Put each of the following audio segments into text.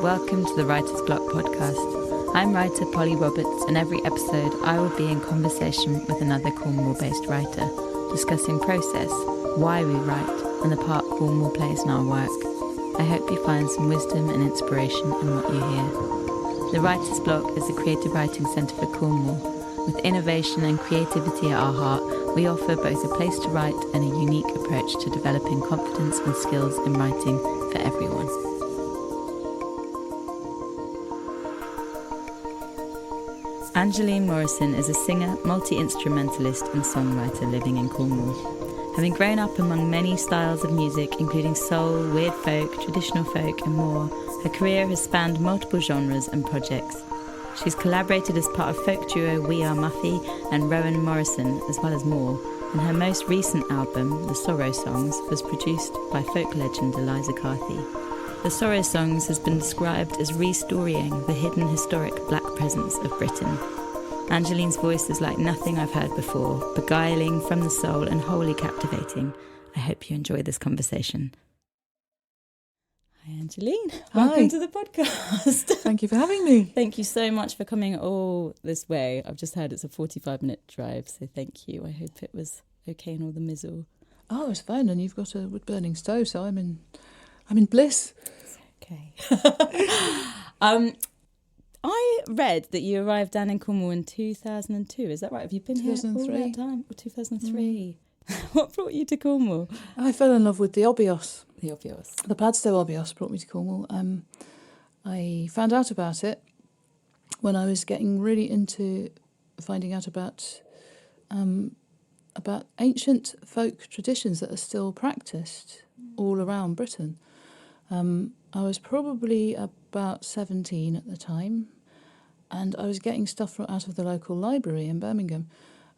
Welcome to the Writer's Block podcast. I'm writer Polly Roberts, and every episode I will be in conversation with another Cornwall-based writer, discussing process, why we write, and the part Cornwall plays in our work. I hope you find some wisdom and inspiration in what you hear. The Writer's Block is a creative writing centre for Cornwall. With innovation and creativity at our heart, we offer both a place to write and a unique approach to developing confidence and skills in writing for everyone. Angeline Morrison is a singer, multi-instrumentalist and songwriter living in Cornwall. Having grown up among many styles of music, including soul, weird folk, traditional folk and more, her career has spanned multiple genres and projects. She's collaborated as part of folk duo We Are Muffy and Rowan Morrison, as well as more, and her most recent album, The Sorrow Songs, was produced by folk legend Eliza Carthy. The Sorrow Songs has been described as restoring the hidden historic black presence of Britain. Angeline's voice is like nothing I've heard before, beguiling from the soul and wholly captivating. I hope you enjoy this conversation. Hi Angeline, welcome to the podcast. Thank you for having me. Thank you so much for coming all this way. I've just heard it's a 45-minute drive, so thank you. I hope it was okay in all the mizzle. Oh, it's fine, and you've got a wood-burning stove, so I'm in bliss. It's okay. I read that you arrived down in Cornwall in 2002. Is that right? Have you been here all that time? Or 2003? What brought you to Cornwall? I fell in love with the Obios. The Obios. The Padstow Obios brought me to Cornwall. I found out about it when I was getting really into finding out about ancient folk traditions that are still practiced all around Britain. I was probably about 17 at the time, and I was getting stuff out of the local library in Birmingham,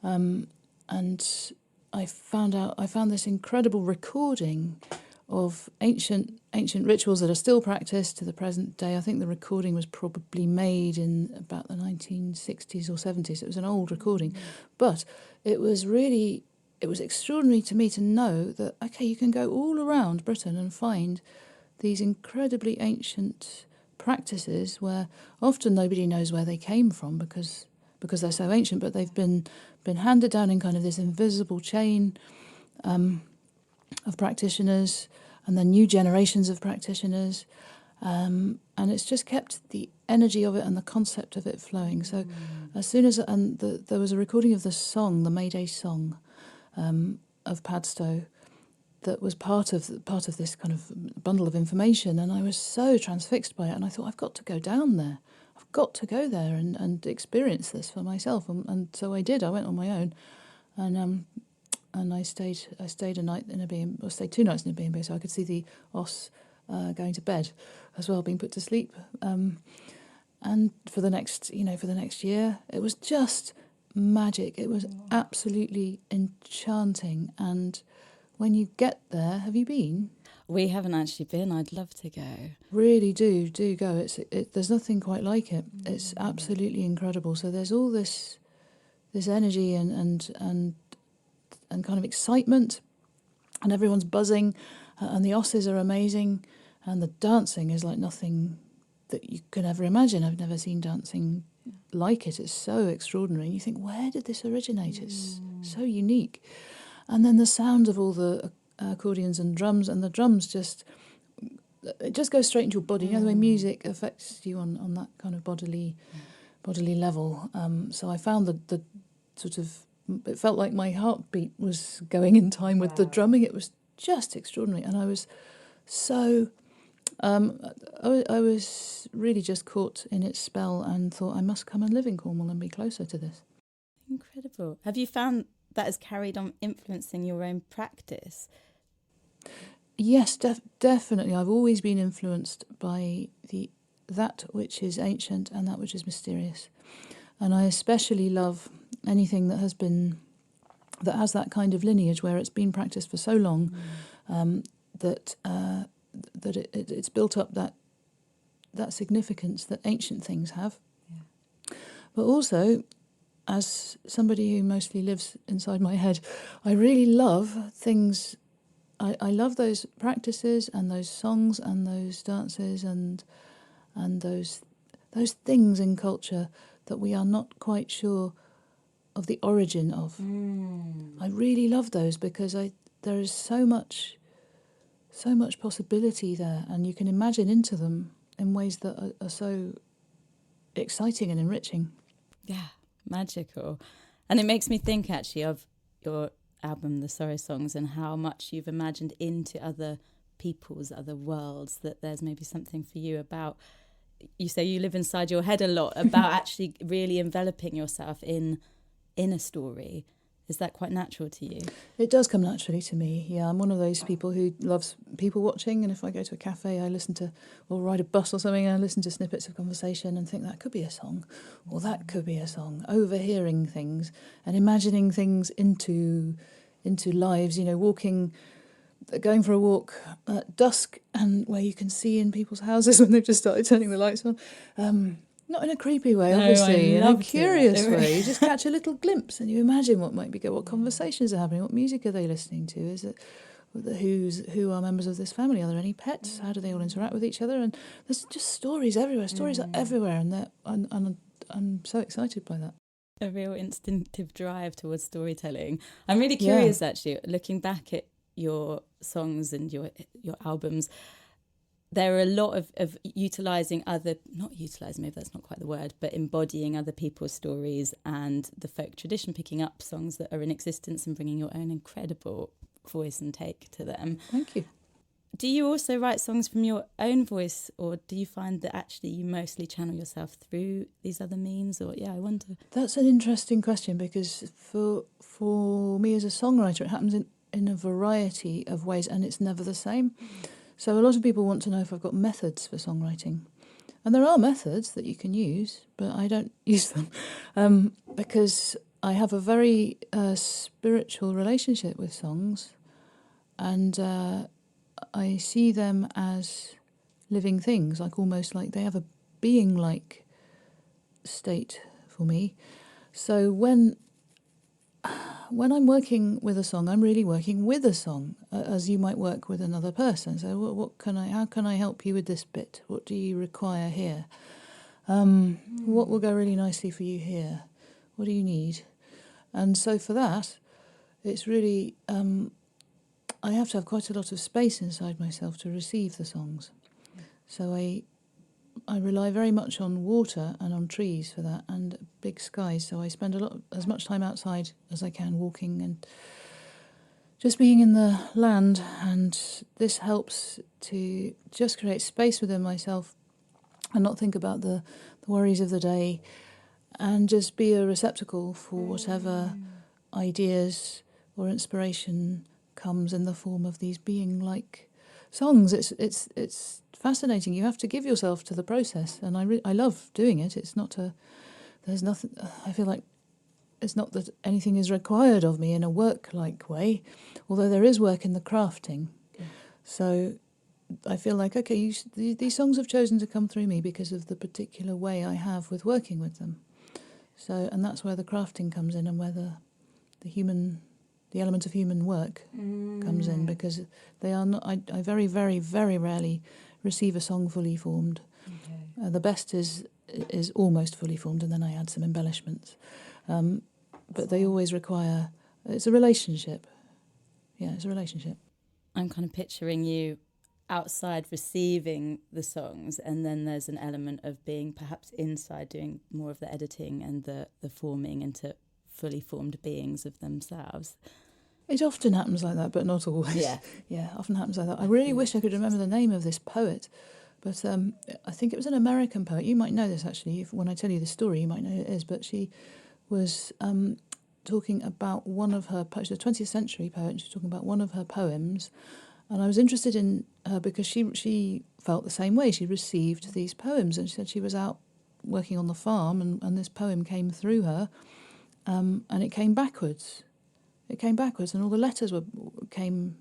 and I found this incredible recording of ancient rituals that are still practiced to the present day. I think the recording was probably made in about the 1960s or 70s. It was an old recording, but it was extraordinary to me to know that, okay, you can go all around Britain and find these incredibly ancient practices where often nobody knows where they came from because they're so ancient, but they've been handed down in kind of this invisible chain of practitioners, and then new generations of practitioners, and it's just kept the energy of it and the concept of it flowing. So as soon as there was a recording of the song, the May Day song of Padstow, that was part of this kind of bundle of information, and I was so transfixed by it, and I thought, I've got to go down there. I've got to go there and experience this for myself, and so I did. I went on my own, and I stayed a night in a B&B, or stayed 2 nights in a B&B, so I could see the Os going to bed as well, being put to sleep. And for the next year, it was just magic. It was absolutely enchanting. And when you get there, have you been? We haven't actually been. I'd love to go. Really do go. There's nothing quite like it. It's absolutely incredible. So there's all this energy and kind of excitement, and everyone's buzzing, and the osses are amazing, and the dancing is like nothing that you could ever imagine. I've never seen dancing like it. It's so extraordinary. And you think, where did this originate? It's so unique. And then the sound of all the accordions and the drums just goes straight into your body. You know the way music affects you on that kind of bodily level. So I found the sort of, it felt like my heartbeat was going in time with the drumming. It was just extraordinary, and I was so I was really just caught in its spell and thought, I must come and live in Cornwall and be closer to this. Incredible. Have you found that has carried on influencing your own practice? Yes, definitely. I've always been influenced by that which is ancient and that which is mysterious, and I especially love anything that has that kind of lineage where it's been practiced for so long that it's built up that significance that ancient things have. Yeah. But also, as somebody who mostly lives inside my head, I really love things. I love those practices and those songs and those dances and and those things in culture that we are not quite sure of the origin of. I really love those because there is so much possibility there, and you can imagine into them in ways that are so exciting and enriching. Yeah, magical. And it makes me think actually of your album, The Sorrow Songs, and how much you've imagined into other people's other worlds, that there's maybe something for you about, you say you live inside your head a lot, about actually really enveloping yourself in a story. Is that quite natural to you? It does come naturally to me, yeah. I'm one of those people who loves people watching, and if I go to a cafe, I listen to, or ride a bus or something, and I listen to snippets of conversation and think that could be a song, or that could be a song, overhearing things and imagining things into lives, going for a walk at dusk, and where you can see in people's houses when they've just started turning the lights on. Not in a creepy way, obviously, in a curious way. You just catch a little glimpse and you imagine what might be good, what conversations are happening, what music are they listening to? Is it who are members of this family? Are there any pets? How do they all interact with each other? And there's just stories everywhere. Stories are everywhere, and I'm so excited by that. A real instinctive drive towards storytelling. I'm really curious, actually, looking back at your songs and your albums. There are a lot of utilising not utilising, maybe that's not quite the word, but embodying other people's stories and the folk tradition, picking up songs that are in existence and bringing your own incredible voice and take to them. Thank you. Do you also write songs from your own voice, or do you find that actually you mostly channel yourself through these other means? Or I wonder. That's an interesting question, because for me as a songwriter, it happens in a variety of ways, and it's never the same. So a lot of people want to know if I've got methods for songwriting. And there are methods that you can use, but I don't use them because I have a very spiritual relationship with songs, and I see them as living things, almost like they have a being-like state for me. So when I'm working with a song, I'm really working with a song, as you might work with another person. So how can I help you with this bit? What do you require here? What will go really nicely for you here? What do you need? And so for that, it's really, I have to have quite a lot of space inside myself to receive the songs. So I rely very much on water and on trees for that, and big skies. So I spend as much time outside as I can, walking and just being in the land. And this helps to just create space within myself and not think about the worries of the day, and just be a receptacle for whatever ideas or inspiration comes in the form of these being-like songs. It's fascinating. You have to give yourself to the process, and I love doing it. There's nothing. I feel like it's not that anything is required of me in a work-like way, although there is work in the crafting. Yeah. So I feel like, okay, these songs have chosen to come through me because of the particular way I have with working with them. So, and that's where the crafting comes in, and where the element of human work comes in, because they are not. I very, very, very rarely receive a song fully formed. Okay. The best is almost fully formed, and then I add some embellishments. But they always require. It's a relationship. Yeah, it's a relationship. I'm kind of picturing you outside receiving the songs, and then there's an element of being perhaps inside doing more of the editing and the forming into fully formed beings of themselves. It often happens like that, but not always. Yeah, often happens like that. I really wish I could remember the name of this poet, but I think it was an American poet. You might know this, actually. When I tell you the story, you might know who it is. But she was talking about one of her poems. She's a 20th century poet, and she was talking about one of her poems. And I was interested in her because she felt the same way. She received these poems, and she said she was out working on the farm, and this poem came through her, and it came backwards. It came backwards, and all the letters came.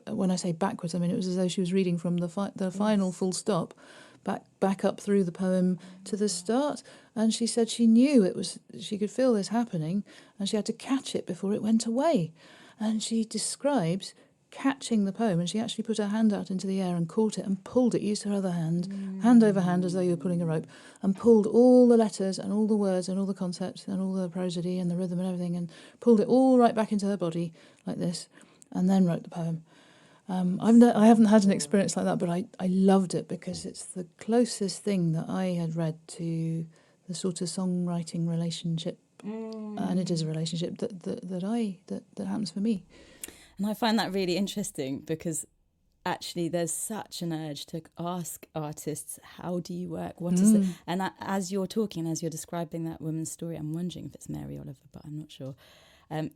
When I say backwards, I mean it was as though she was reading from the final full stop, back up through the poem to the start. And she said she knew it was. She could feel this happening, and she had to catch it before it went away. And she describes catching the poem, and she actually put her hand out into the air and caught it and pulled it, used her other hand, hand over hand as though you were pulling a rope, and pulled all the letters and all the words and all the concepts and all the prosody and the rhythm and everything, and pulled it all right back into her body like this, and then wrote the poem. I haven't had an experience like that, but I loved it because it's the closest thing that I had read to the sort of songwriting relationship, and it is a relationship that happens for me. And I find that really interesting because actually there's such an urge to ask artists, how do you work? What is it? And as you're talking, as you're describing that woman's story, I'm wondering if it's Mary Oliver, but I'm not sure. Do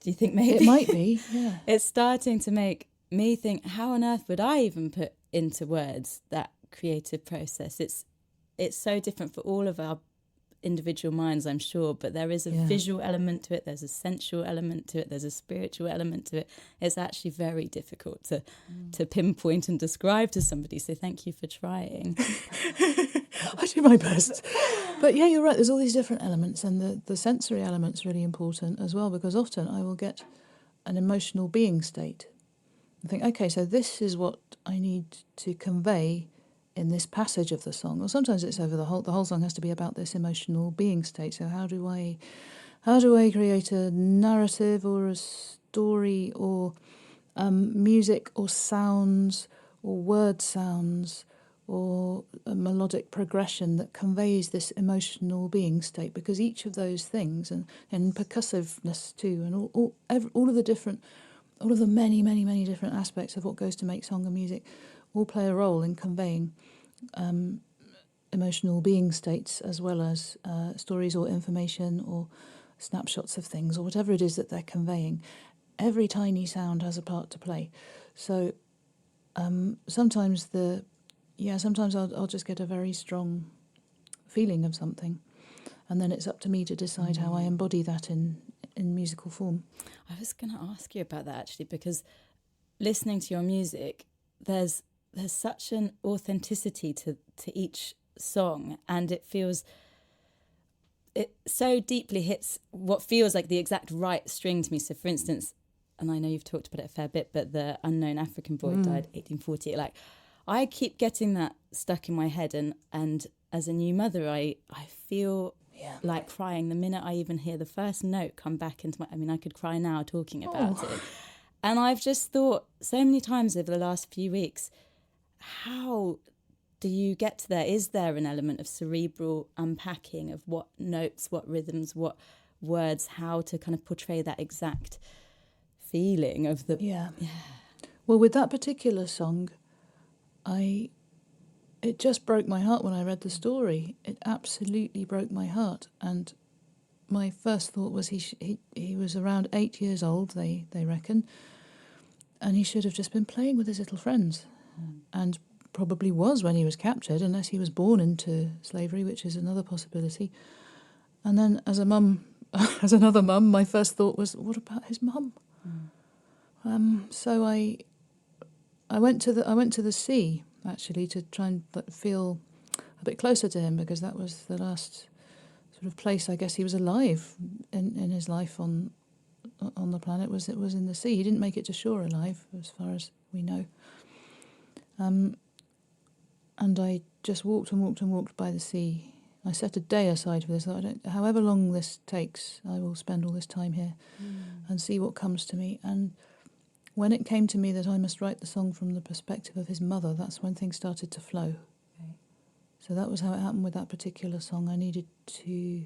you think maybe? It might be, yeah. It's starting to make me think, how on earth would I even put into words that creative process? It's so different for all of our individual minds, I'm sure, but there is a visual element to it, there's a sensual element to it, there's a spiritual element to it. It's actually very difficult to pinpoint and describe to somebody, so thank you for trying. I do my best. But yeah, you're right, there's all these different elements, and the sensory element's really important as well, because often I will get an emotional being state and think, okay, so this is what I need to convey in this passage of the song, or sometimes it's over the whole song has to be about this emotional being state. So how do I create a narrative or a story or music or sounds or word sounds or a melodic progression that conveys this emotional being state? Because each of those things, and percussiveness too, and all of the many different aspects of what goes to make song and music, all play a role in conveying emotional being states, as well as stories or information or snapshots of things or whatever it is that they're conveying. Every tiny sound has a part to play. So sometimes I'll just get a very strong feeling of something, and then it's up to me to decide how I embody that in musical form. I was going to ask you about that actually, because listening to your music, there's such an authenticity to each song, and it so deeply hits what feels like the exact right string to me. So for instance, and I know you've talked about it a fair bit, but the unknown African boy died 1840. Like, I keep getting that stuck in my head, and as a new mother, I feel like crying the minute I even hear the first note come back into I could cry now talking about it. And I've just thought so many times over the last few weeks, how do you get to there? Is there an element of cerebral unpacking of what notes, what rhythms, what words, how to kind of portray that exact feeling of the... Yeah. Well, with that particular song, it just broke my heart when I read the story. It absolutely broke my heart. And my first thought was he was around 8 years old, they reckon, and he should have just been playing with his little friends. And probably was when he was captured, unless he was born into slavery, which is another possibility. And then as another mum, my first thought was, what about his mum? So I went to the sea, actually, to try and feel a bit closer to him, because that was the last sort of place I guess he was alive in his life on the planet. It was in the sea. He didn't make it to shore alive, as far as we know. And I just walked by the sea. I set a day aside for this. However long this takes, I will spend all this time here and see what comes to me. And when it came to me that I must write the song from the perspective of his mother, that's when things started to flow. Okay. So that was how it happened with that particular song. I needed to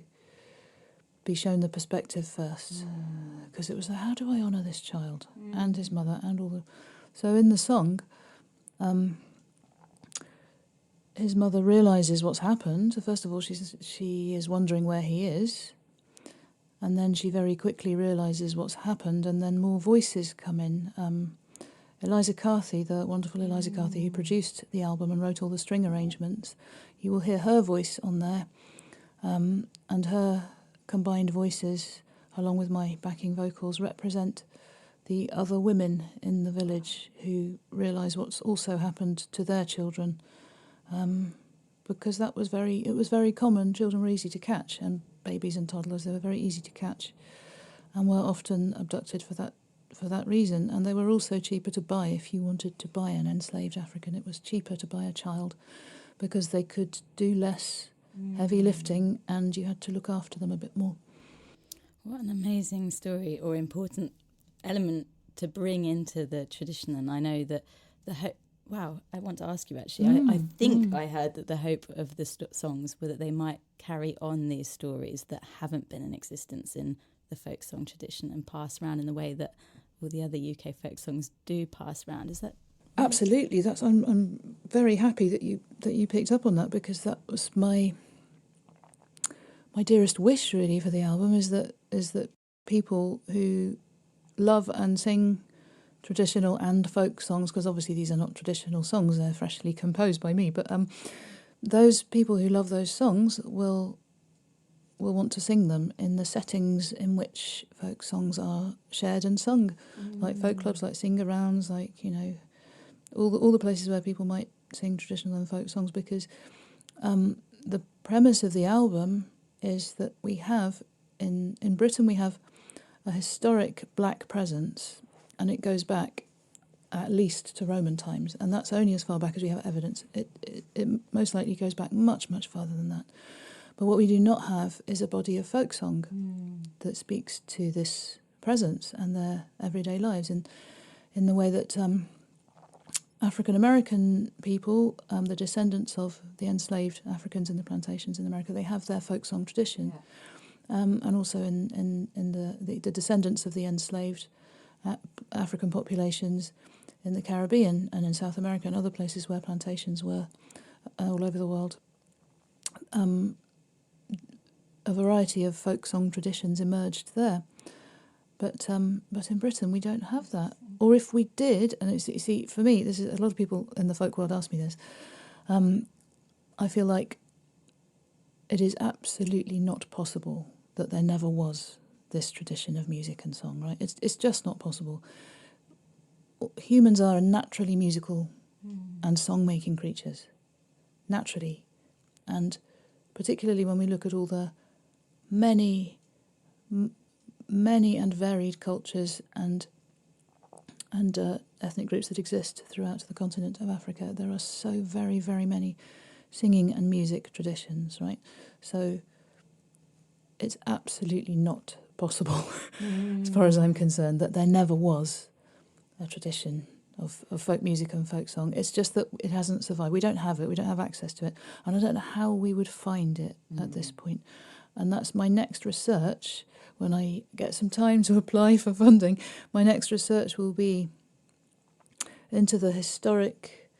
be shown the perspective first, because it was how do I honour this child and his mother and all the... So in the song, his mother realises what's happened. So first of all, she is wondering where he is, and then she very quickly realises what's happened, and then more voices come in. Eliza Carthy, the wonderful Eliza Carthy, who produced the album and wrote all the string arrangements, you will hear her voice on there, and her combined voices, along with my backing vocals, represent the other women in the village who realise what's also happened to their children. Because it was very common. Children were easy to catch, and babies and toddlers, they were very easy to catch, and were often abducted for that reason, and they were also cheaper to buy. If you wanted to buy an enslaved African, it was cheaper to buy a child because they could do less heavy lifting and you had to look after them a bit more. What an amazing story, or important element to bring into the tradition. And I know that wow, I want to ask you actually. I think I heard that the hope of the songs were that they might carry on these stories that haven't been in existence in the folk song tradition and pass around in the way that all the other UK folk songs do pass around. Is that absolutely? I'm very happy that you picked up on that, because that was my dearest wish really for the album, is that people who love and sing traditional and folk songs, because obviously these are not traditional songs, they're freshly composed by me, but those people who love those songs will want to sing them in the settings in which folk songs are shared and sung, like folk clubs, like sing-arounds, like, all the places where people might sing traditional and folk songs, because the premise of the album is that we have, in Britain, we have a historic black presence, and it goes back at least to Roman times, and that's only as far back as we have evidence. It most likely goes back much, much farther than that. But what we do not have is a body of folk song that speaks to this presence and their everyday lives in the way that African-American people, the descendants of the enslaved Africans in the plantations in America, they have their folk song tradition. Yeah. And also in the descendants of the enslaved African populations in the Caribbean and in South America and other places where plantations were all over the world. A variety of folk song traditions emerged there. But in Britain, we don't have that. Or if we did, and you see, for me, this is a lot of people in the folk world ask me this. I feel like it is absolutely not possible that there never was this tradition of music and song. Right? It's just not possible. Humans are naturally musical and song-making creatures, naturally, and particularly when we look at all the many and varied cultures and ethnic groups that exist throughout the continent of Africa. There are so very, very many singing and music traditions, right? So it's absolutely not possible, as far as I'm concerned, that there never was a tradition of folk music and folk song. It's just that it hasn't survived. We don't have it. We don't have access to it. And I don't know how we would find it at this point. And that's my next research. When I get some time to apply for funding, my next research will be into the historic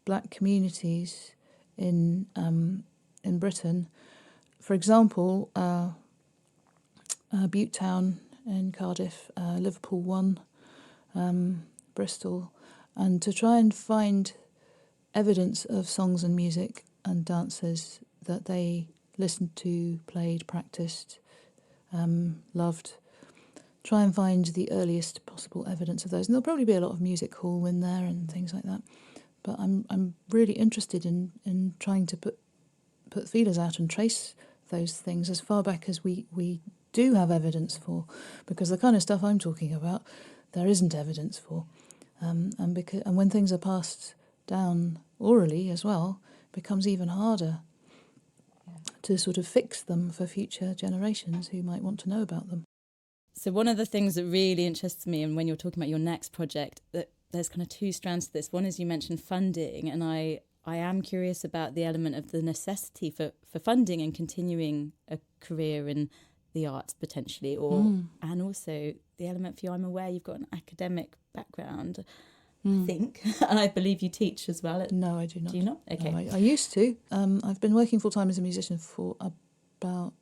black communities in Britain. For example, Bute Town in Cardiff, Liverpool 1, Bristol, and to try and find evidence of songs and music and dances that they listened to, played, practiced, loved. Try and find the earliest possible evidence of those. And there'll probably be a lot of music hall in there and things like that. But I'm really interested in trying to put feelers out and trace those things as far back as we do have evidence for, because the kind of stuff I'm talking about, there isn't evidence for. And when things are passed down orally as well, it becomes even harder to sort of fix them for future generations who might want to know about them. So one of the things that really interests me, and when you're talking about your next project, that there's kind of two strands to this. One is you mentioned funding, and I am curious about the element of the necessity for funding and continuing a career in the arts potentially, and also the element for you. I'm aware you've got an academic background, I think, and I believe you teach as well. No, I do not. Do you not? Okay. No, I used to. I've been working full-time as a musician for about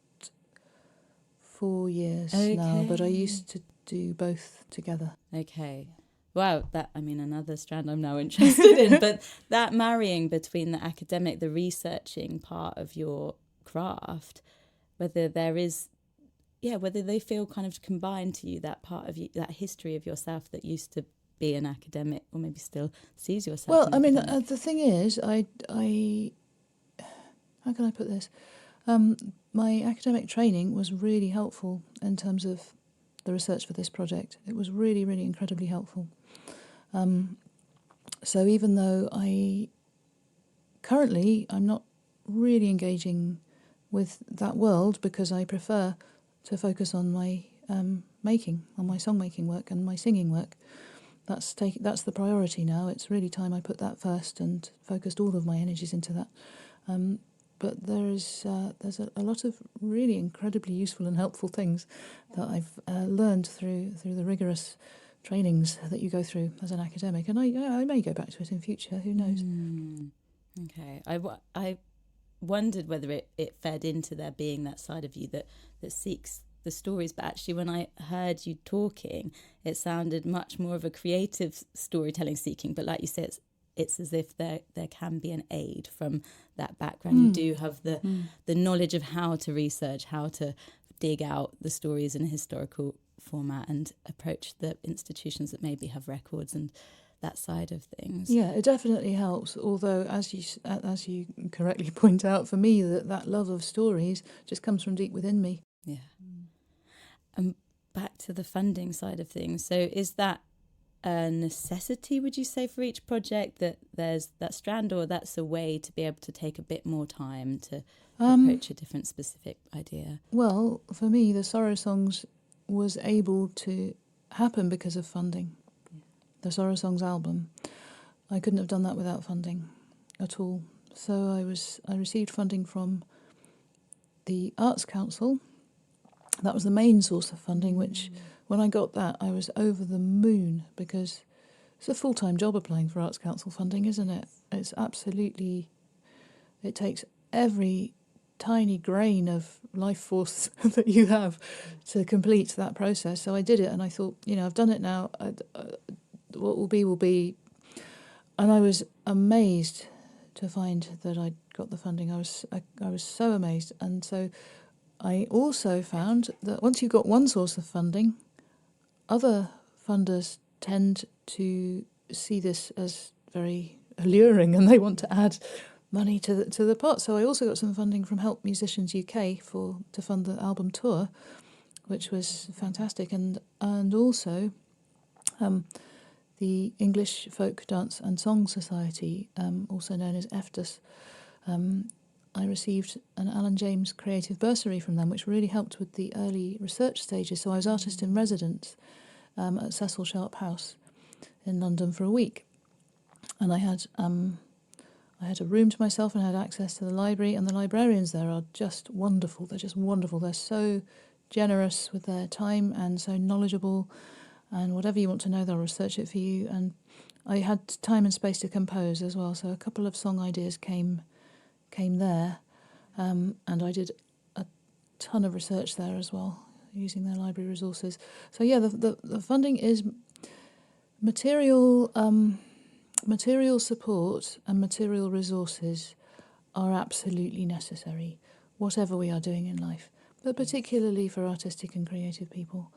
4 years now, but I used to do both together. Okay. Wow, another strand I'm now interested in, but that marrying between the academic, the researching part of your craft, whether they feel kind of combined to you, that part of you, that history of yourself that used to be an academic, or maybe still sees yourself. Well, the thing is, I how can I put this? My academic training was really helpful in terms of the research for this project. It was really, really incredibly helpful. So even though I'm not really engaging with that world, because I prefer to focus on my on my song-making work and my singing work. That's the priority now. It's really time I put that first and focused all of my energies into that. But there's a lot of really incredibly useful and helpful things that I've learned through the rigorous trainings that you go through as an academic, and I may go back to it in future. Who knows? Okay, I wondered whether it fed into there being that side of you that seeks the stories, but actually when I heard you talking, it sounded much more of a creative storytelling seeking. But like you said, it's as if there can be an aid from that background. You do have the knowledge of how to research, how to dig out the stories in a historical format and approach the institutions that maybe have records and that side of things. Yeah, it definitely helps. Although, as you correctly point out, for me, that love of stories just comes from deep within me. Yeah. Back to the funding side of things. So is that a necessity, would you say, for each project, that there's that strand, or that's a way to be able to take a bit more time to approach a different specific idea? Well, for me, the Sorrow Songs was able to happen because of funding. Yeah. The Sorrow Songs album, I couldn't have done that without funding at all. So I received funding from the Arts Council. That was the main source of funding, which when I got that, I was over the moon, because it's a full-time job applying for Arts Council funding, isn't it? It's absolutely, it takes every tiny grain of life force that you have to complete that process. So I did it, and I thought, I've done it now. What will be, will be. And I was amazed to find that I'd got the funding. I was so amazed. And so I also found that once you've got one source of funding, other funders tend to see this as very alluring, and they want to add money to the pot. So I also got some funding from Help Musicians UK to fund the album tour, which was fantastic, and also the English Folk Dance and Song Society, also known as EFDAS. I received an Alan James Creative Bursary from them, which really helped with the early research stages. So I was artist in residence at Cecil Sharp House in London for a week, and I had a room to myself and had access to the library. And the librarians there are just wonderful. They're just wonderful. They're so generous with their time and so knowledgeable. And whatever you want to know, they'll research it for you. And I had time and space to compose as well. So a couple of song ideas came there, and I did a ton of research there as well, using their library resources. So yeah, the funding is material support and material resources are absolutely necessary, whatever we are doing in life, but particularly for artistic and creative people,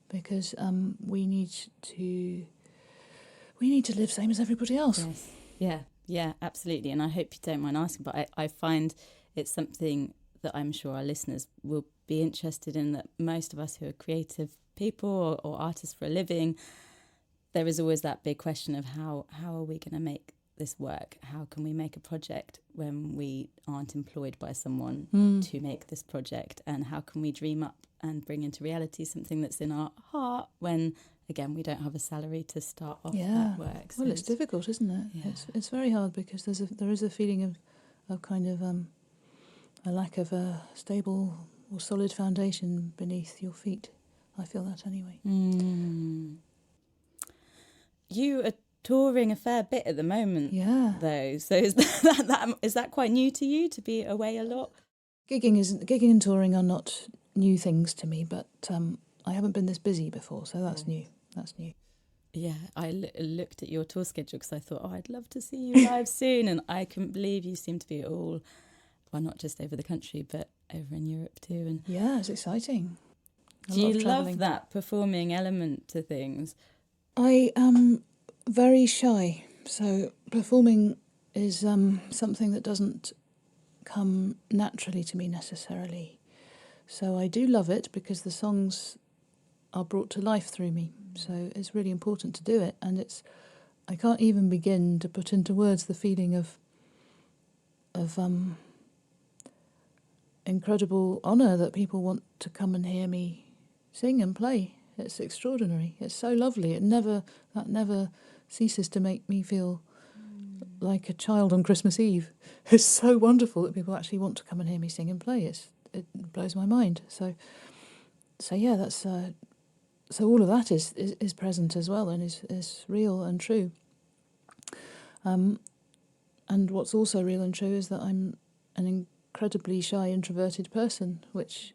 because we need to live same as everybody else. Yes. Yeah, absolutely. And I hope you don't mind asking, but I find it's something that I'm sure our listeners will be interested in, that most of us who are creative people or artists for a living, there is always that big question of how are we going to make this work? How can we make a project when we aren't employed by someone to make this project? And how can we dream up and bring into reality something that's in our heart when, again, we don't have a salary to start off that work? So well, it's difficult, isn't it? Yeah. It's very hard, because there is a feeling of kind of a lack of a stable or solid foundation beneath your feet. I feel that anyway. You are touring a fair bit at the moment, though. So is that quite new to you, to be away a lot? Gigging and touring are not new things to me, but I haven't been this busy before, so that's new. That's new. Yeah, I looked at your tour schedule because I thought, I'd love to see you live soon, and I couldn't believe you seem to be all, well, not just over the country, but over in Europe too. And yeah, it's exciting. Do you love that performing element to things? I am very shy, so performing is something that doesn't come naturally to me necessarily. So I do love it, because the songs are brought to life through me. So it's really important to do it, and I can't even begin to put into words the feeling of incredible honour that people want to come and hear me sing and play. It's extraordinary. It's so lovely. That never ceases to make me feel like a child on Christmas Eve. It's so wonderful that people actually want to come and hear me sing and play. It blows my mind. So yeah, that's so all of that is present as well, and is real and true. And what's also real and true is that I'm an incredibly shy, introverted person, which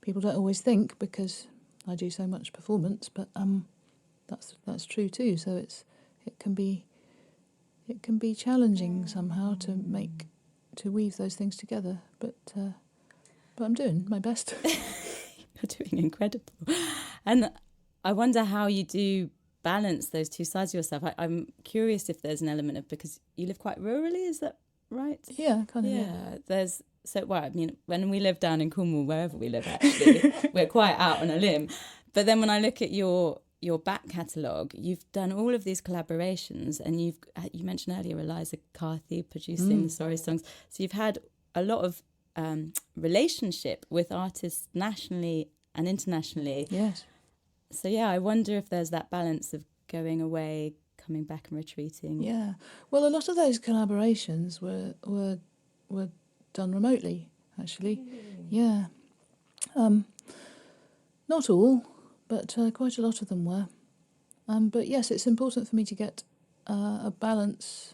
people don't always think because I do so much performance. But that's true too. So it can be challenging somehow to weave those things together. But I'm doing my best. You're doing incredible, and I wonder how you do balance those two sides of yourself. I'm curious if there's an element of, because you live quite rurally, is that right? Yeah, kind of. Yeah. I mean, when we live down in Cornwall, wherever we live, actually, we're quite out on a limb. But then when I look at your back catalogue, you've done all of these collaborations, and you mentioned earlier Eliza Carthy producing the Sorry songs. So you've had a lot of relationship with artists nationally and internationally. Yes. So yeah, I wonder if there's that balance of going away, coming back and retreating. Yeah. Well, a lot of those collaborations were done remotely, actually. Yeah. Not all, but quite a lot of them were. But yes, it's important for me to get a balance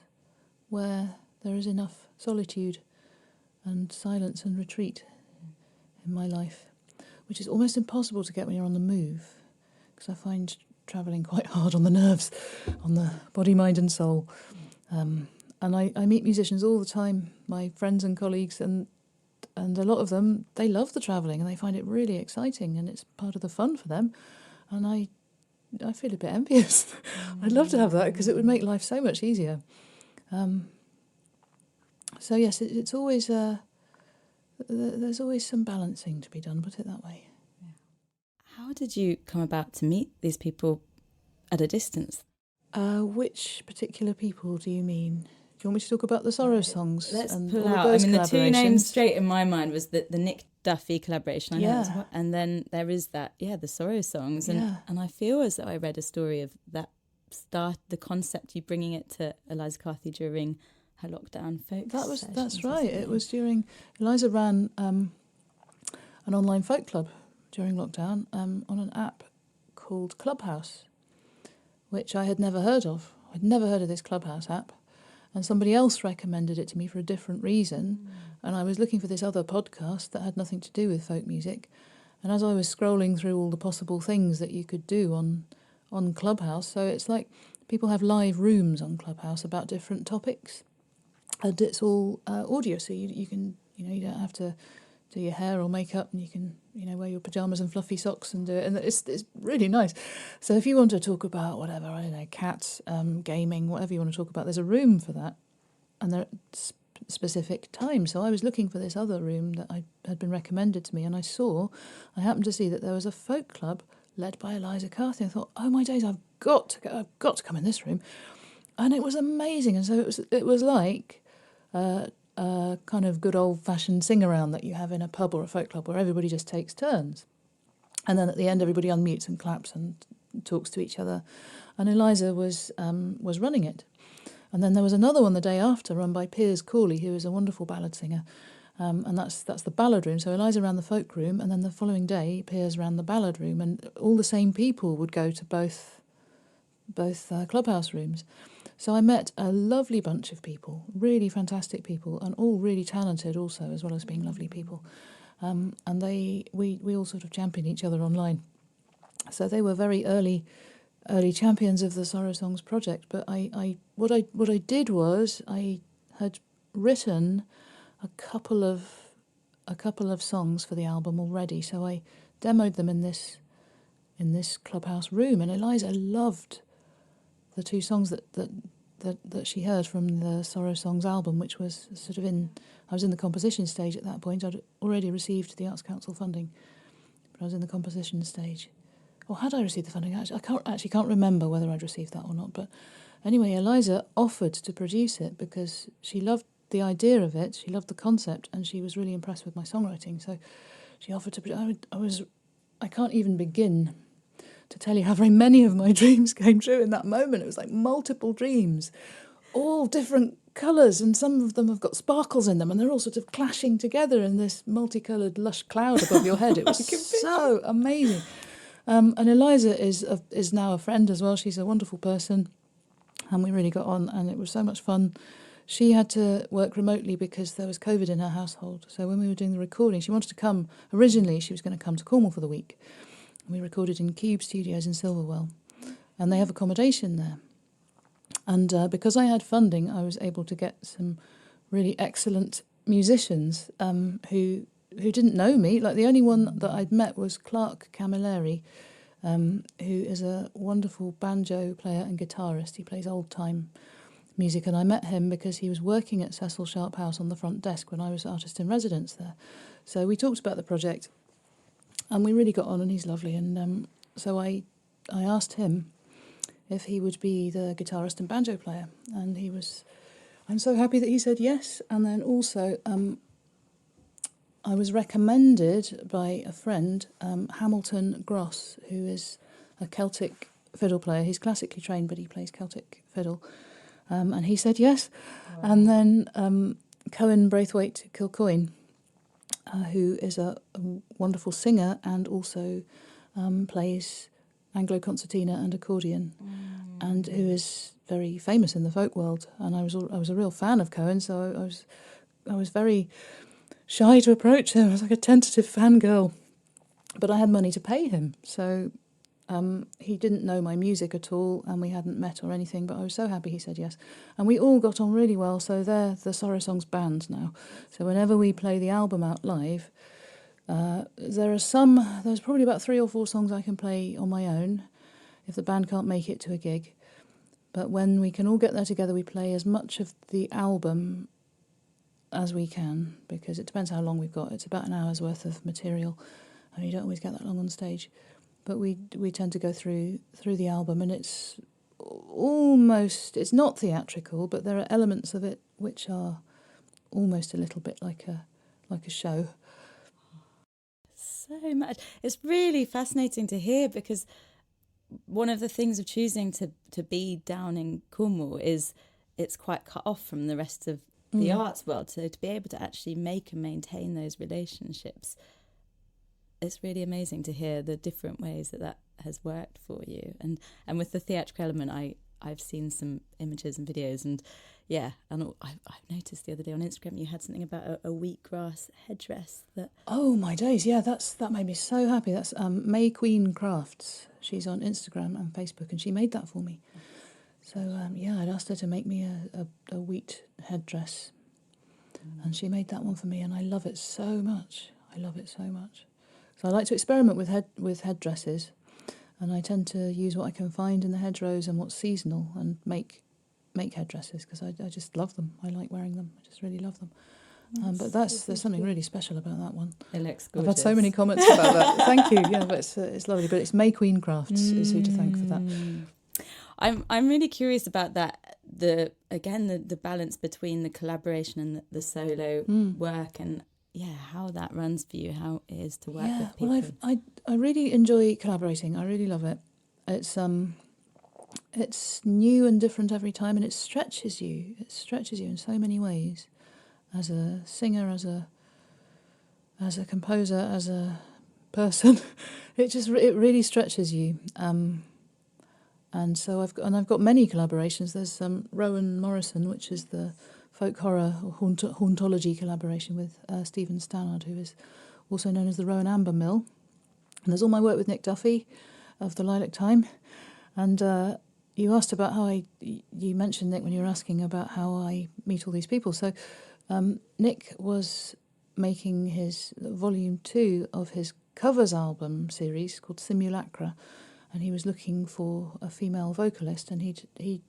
where there is enough solitude and silence and retreat in my life, which is almost impossible to get when you're on the move, because I find travelling quite hard on the nerves, on the body, mind and soul. And I meet musicians all the time, my friends and colleagues, and a lot of them, they love the travelling and they find it really exciting and it's part of the fun for them. And I feel a bit envious. I'd love to have that because it would make life so much easier. So yes, it's always there's always some balancing to be done, put it that way. Yeah. How did you come about to meet these people at a distance? Which particular people do you mean? Do you want me to talk about the Sorrow songs? Let's and pull all out. of those The two names collaborations? straight in my mind was the Nick Duffy collaboration. I know Yeah. and then there is that, the Sorrow songs. And I feel as though I read a story of that the concept, you bringing it to Eliza Carthy during her lockdown folk sessions. That's right. It was during, Eliza ran an online folk club during lockdown on an app called Clubhouse, which I had never heard of. I'd never heard of this Clubhouse app. And somebody else recommended it to me for a different reason. And I was looking for this other podcast that had nothing to do with folk music. And as I was scrolling through all the possible things that you could do on Clubhouse, so it's like people have live rooms on Clubhouse about different topics. And it's all audio, so you can, you don't have to do your hair or makeup, and you can, wear your pyjamas and fluffy socks and do it, and it's really nice. So if you want to talk about whatever, I don't know, cats, gaming, whatever you want to talk about, there's a room for that, and there are specific times. So I was looking for this other room that had been recommended to me, and I happened to see that there was a folk club led by Eliza Carthy. I thought, oh my days, I've got to come in this room, and it was amazing. And so it was like a kind of good old-fashioned sing-around that you have in a pub or a folk club where everybody just takes turns. And then at the end, everybody unmutes and claps and talks to each other. And Eliza was running it. And then there was another one the day after, run by Piers Corley, who is a wonderful ballad singer. And that's the ballad room. So Eliza ran the folk room, and then the following day, Piers ran the ballad room. And all the same people would go to both clubhouse rooms. So I met a lovely bunch of people, really fantastic people, and all really talented also, as well as being lovely people. And we all sort of championed each other online. So they were very early champions of the Sorrow Songs project. But what I did was I had written a couple of songs for the album already. So I demoed them in this clubhouse room, and Eliza loved the two songs that she heard from the Sorrow Songs album, which was sort of I was in the composition stage at that point. I'd already received the Arts Council funding, but I was in the composition stage. or had I received the funding? I can't remember whether I'd received that or not. But anyway, Eliza offered to produce it because she loved the idea of it, she loved the concept, and she was really impressed with my songwriting. So she offered to. I can't even begin to tell you how very many of my dreams came true in that moment. It was like multiple dreams, all different colours, and some of them have got sparkles in them, and they're all sort of clashing together in this multicoloured lush cloud above your head. It was so amazing. And Eliza is now a friend as well. She's a wonderful person, and we really got on, and it was so much fun. She had to work remotely because there was COVID in her household. So when we were doing the recording, she wanted to come. Originally, she was going to come to Cornwall for the week. We recorded in Cube Studios in Silverwell, and they have accommodation there. And because I had funding, I was able to get some really excellent musicians who didn't know me. Like, the only one that I'd met was Clark Camilleri, who is a wonderful banjo player and guitarist. He plays old-time music, and I met him because he was working at Cecil Sharp House on the front desk when I was artist in residence there. So we talked about the project, and we really got on, and he's lovely. And so I asked him if he would be the guitarist and banjo player, and I'm so happy that he said yes. And then also I was recommended by a friend, Hamilton Gross, who is a Celtic fiddle player. He's classically trained, but he plays Celtic fiddle. And he said yes. Wow. And then Cohen Braithwaite Kilcoyne, who is a wonderful singer and also plays Anglo-concertina and accordion, and who is very famous in the folk world. And I was a real fan of Cohen, so I was very shy to approach him. I was like a tentative fangirl, but I had money to pay him, so he didn't know my music at all, and we hadn't met or anything, but I was so happy he said yes. And we all got on really well, so they're the Sorrow Songs band now. So whenever we play the album out live, there's probably about 3 or 4 songs I can play on my own if the band can't make it to a gig. But when we can all get there together, we play as much of the album as we can, because it depends how long we've got. It's about an hour's worth of material, and you don't always get that long on stage. But we tend to go through the album, and it's not theatrical, but there are elements of it which are almost a little bit like a show. So much. It's really fascinating to hear, because one of the things of choosing to be down in Cornwall is it's quite cut off from the rest of the arts world. So to be able to actually make and maintain those relationships, it's really amazing to hear the different ways that has worked for you. And with the theatrical element, I've seen some images and videos, and I've noticed the other day on Instagram you had something about a wheatgrass headdress that... Oh my days, yeah, that made me so happy. That's May Queen Crafts. She's on Instagram and Facebook, and she made that for me. So I'd asked her to make me a wheat headdress, and she made that one for me, and I love it so much. So I like to experiment with headdresses, and I tend to use what I can find in the hedgerows and what's seasonal, and make headdresses, because I just love them. I like wearing them. I just really love them. But there's something really special about that one. It looks gorgeous. I've had so many comments about that. Thank you. Yeah, but it's lovely. But it's May Queen Crafts is who to thank for that. I'm really curious about that. The balance between the collaboration and the solo work, and how that runs for you, how it is to work with people. Well, I really enjoy collaborating. I really love it. It's new and different every time, and it stretches you. It stretches you in so many ways, as a singer, as a composer, as a person. It really stretches you. And so I've got many collaborations. There's Rowan Morrison, which is the folk horror or hauntology collaboration with Stephen Stannard, who is also known as the Rowan Amber Mill. And there's all my work with Nick Duffy of the Lilac Time. And you asked about you mentioned, Nick, when you were asking about how I meet all these people. So Nick was making his volume 2 of his covers album series called Simulacra, and he was looking for a female vocalist, and he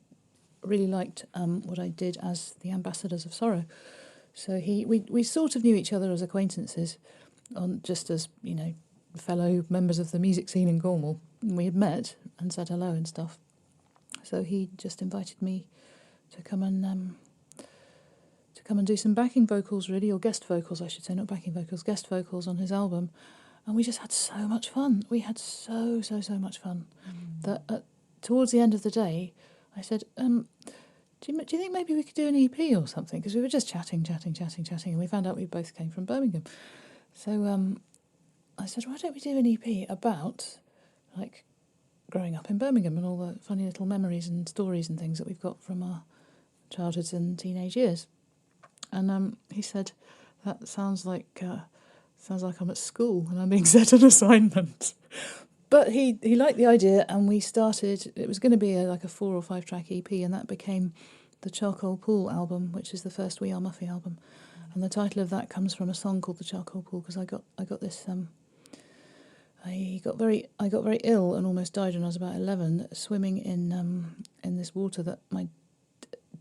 really liked what I did as the Ambassadors of Sorrow. So we sort of knew each other as acquaintances, just as fellow members of the music scene in Cornwall. we had met and said hello and stuff. So he just invited me to come and do some backing vocals, really, or guest vocals, I should say, not backing vocals, guest vocals on his album. And we just had so much fun. We had so much fun that towards the end of the day, I said, do you think maybe we could do an EP or something? Because we were just chatting, and we found out we both came from Birmingham. So I said, why don't we do an EP about, like, growing up in Birmingham and all the funny little memories and stories and things that we've got from our childhoods and teenage years. And he said, that sounds like I'm at school and I'm being set an assignment. But he liked the idea, and we started. It was going to be like a 4 or 5 track EP, and that became the Charcoal Pool album, which is the first We Are Muffy album. And the title of that comes from a song called The Charcoal Pool, because I got this. I got very ill and almost died when I was about 11, swimming in this water that my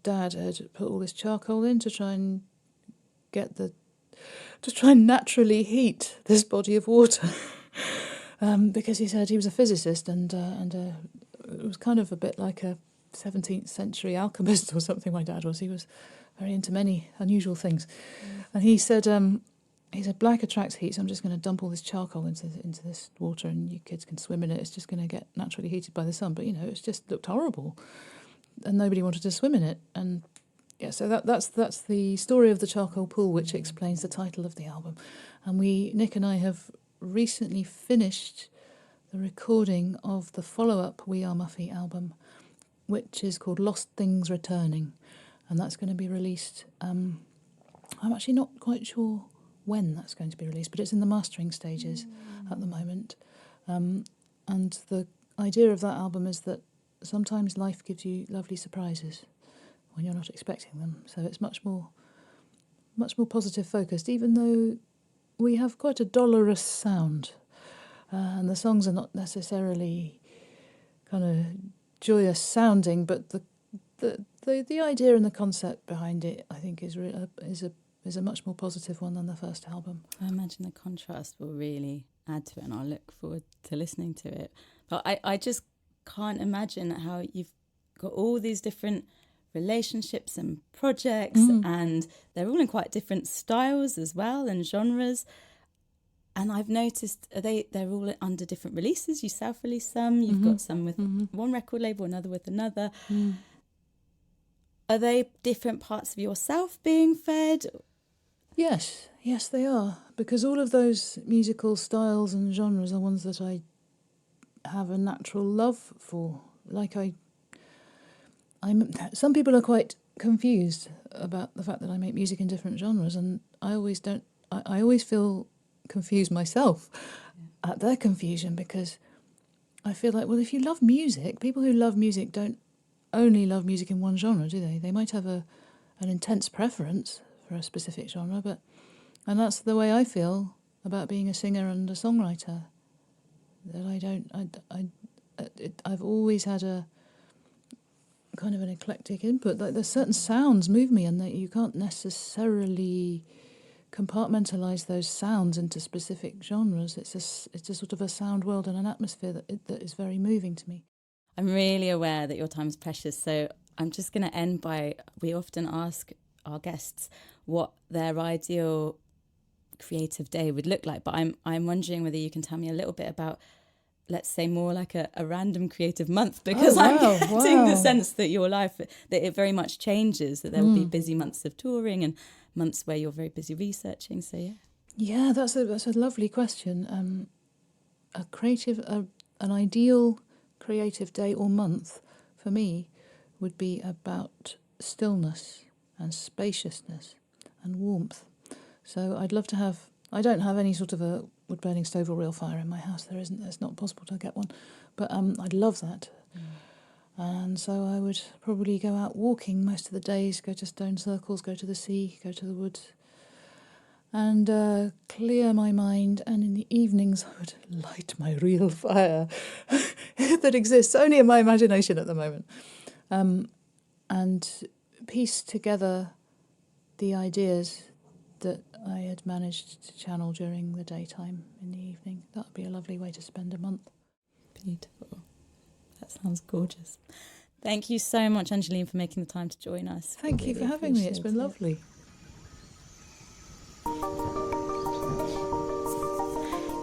dad had put all this charcoal in to try and naturally heat this body of water. Because he said he was a physicist and it was kind of a bit like a 17th century alchemist or something. My dad was. He was very into many unusual things, and he said black attracts heat. So I'm just going to dump all this charcoal into this water, and you kids can swim in it. It's just going to get naturally heated by the sun. But it just looked horrible, and nobody wanted to swim in it. And yeah, so that's the story of the Charcoal Pool, which explains the title of the album. And Nick and I have recently finished the recording of the follow-up We Are Muffy album, which is called Lost Things Returning, and that's going to be released. I'm actually not quite sure when that's going to be released, but it's in the mastering stages at the moment. And the idea of that album is that sometimes life gives you lovely surprises when you're not expecting them, so it's much more positive focused, even though we have quite a dolorous sound, and the songs are not necessarily kind of joyous sounding, but the idea and the concept behind it, I think, is a much more positive one than the first album. I imagine the contrast will really add to it, and I'll look forward to listening to it. But I just can't imagine how you've got all these different relationships and projects, and they're all in quite different styles as well and genres. And I've noticed they're all under different releases. You self-release some, you've got some with one record label, another with another. Are they different parts of yourself being fed? Yes, they are, because all of those musical styles and genres are ones that I have a natural love for. Some people are quite confused about the fact that I make music in different genres, and I always feel confused myself at their confusion, because I feel like, well, if you love music, people who love music don't only love music in one genre, do they? They might have an intense preference for a specific genre, and that's the way I feel about being a singer and a songwriter. That I've always had a kind of an eclectic input. Like, there's certain sounds move me, and that you can't necessarily compartmentalise those sounds into specific genres. It's a sort of a sound world and an atmosphere that is very moving to me. I'm really aware that your time is precious, so I'm just going to end by, we often ask our guests what their ideal creative day would look like, but I'm wondering whether you can tell me a little bit about, let's say, more like a random creative month, because I'm getting the sense that your life, that it very much changes, that there will be busy months of touring and months where you're very busy researching. So yeah, that's a lovely question. An ideal creative day or month for me would be about stillness and spaciousness and warmth. So I'd love to have. I don't have any sort of a wood-burning stove or real fire in my house. There isn't. It's not possible to get one. But I'd love that. And so I would probably go out walking most of the days, go to stone circles, go to the sea, go to the woods, and clear my mind. And in the evenings I would light my real fire that exists only in my imagination at the moment, and piece together the ideas that I had managed to channel during the daytime in the evening. That would be a lovely way to spend a month. Beautiful. That sounds gorgeous. Thank you so much, Angeline, for making the time to join us. Thank you for having me. It's been lovely.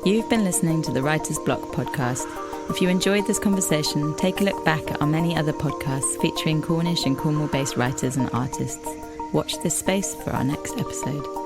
You've been listening to the Writer's Block podcast. If you enjoyed this conversation, take a look back at our many other podcasts featuring Cornish and Cornwall-based writers and artists. Watch this space for our next episode.